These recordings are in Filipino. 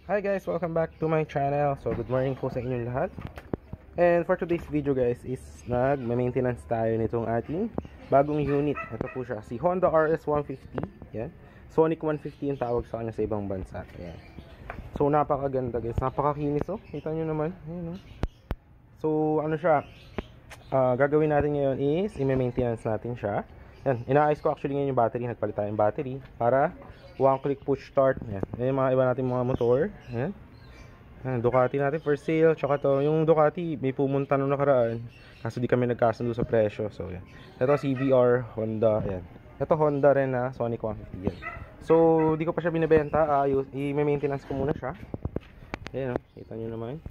Hi guys, welcome back to my channel. So good morning po sa inyong lahat. And for today's video guys is nag-maintenance tayo nitong ating bagong unit. Ito po siya, si Honda RS150. Yan. Sonic 150 yung tawag sa kanya sa ibang bansa. Yan. So napakaganda guys, napakakinis oh. Kita nyo naman. Ayan, oh. So ano siya, gagawin natin ngayon is i-maintenance natin siya. Yan, inaayos ko actually ngayon yung battery. Nagpalit tayo yung battery para one click push start. Yan. Yan yung mga iba natin mga motor. Yan. Yan, Ducati natin for sale. Tsaka to, yung Ducati may pumunta nung nakaraan. Kaso di kami nagkasundo sa presyo. So yan. Ito CBR, Honda. Yan. Ito Honda rin na Sonic 150. Yan. So di ko pa siya binibenta. I-maintenance ko muna siya. Yan, kita nyo naman.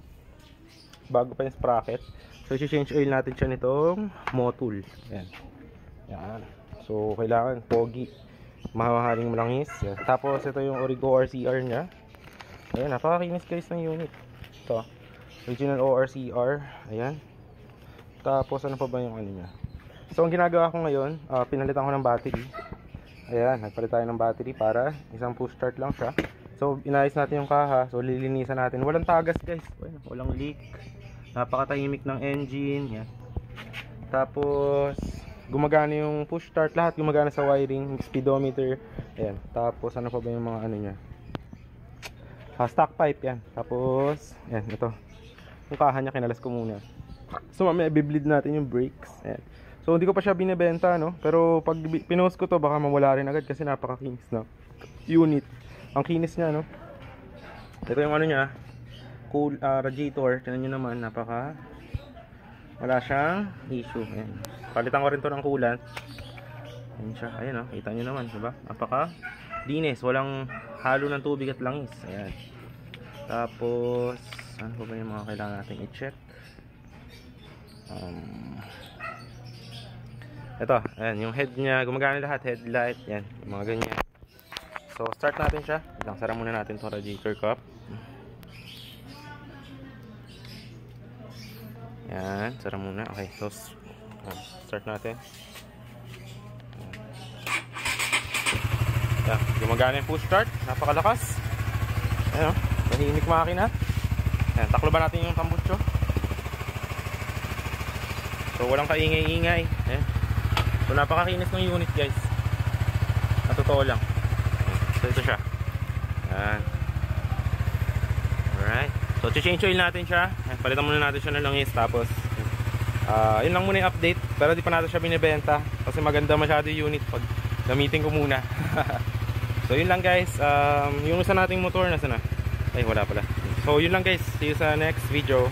Bago pa yung sprocket. So i-change oil natin siya nitong Motul. Yan. Yan. So kailangan pogi, mahahaling malangis. Yan. Tapos ito yung Origo ORCR nya. Ayan, napakakinis guys ng unit. Ito, original ORCR. Ayan. Tapos ano pa ba yung ano nya? So ang ginagawa ko ngayon, pinalitan ko ng battery. Ayan, nagpalit tayo ng battery para isang push start lang siya. So inayos natin yung kaha. So lilinisan natin. Walang tagas guys. Ayan, walang leak. Napakatahimik ng engine. Yan. Tapos gumagana yung push start, lahat gumagana sa wiring, speedometer. Ayan. Tapos ano pa ba yung mga ano nya? Stock pipe yan. Tapos ayan, ito. Yung kaha nya kinalas ko muna. So mamaya i-bleed natin yung brakes. Ayan. So hindi ko pa siya binebenta no, pero pag pinost ko to baka mawala rin agad kasi napakakinis na unit. Ang kinis niya no. Ito yung ano nya, cool radiator. Tingnan niyo naman, napaka wala siyang issue. Ayan. Palitan ko rin to ng coolant. Ayan siya. Ayan o. Kita nyo naman. Diba? Napaka linis. Walang halo ng tubig at langis. Ayan. Tapos ano ba yung mga kailangan natin i-check? Ito. Ayan. Yung head nya. Gumagana lahat. Headlight. Ayan. Yung mga ganyan. So start natin siya. Ilang sara muna natin itong radiator cup. Yan, sara muna. Okay, so start natin. Yan, gumagana yung push start. Napakalakas. Ayan o, mahimik makina. Ayan, taklo ba natin yung tambucho? So walang kaingay-ingay. Ayan. So napakakinis ng unit guys. Na totoo lang. So ito siya. Ayan. Alright. So, change oil natin siya. Palitan muna natin siya ng langis. Tapos, yun lang muna yung update. Pero di pa natin siya binibenta. Kasi maganda masyado yung unit pag gamitin ko muna. So, yun lang guys. Yung isa nating motor, nasa na? Ay, wala pala. So, yun lang guys. See you sa next video.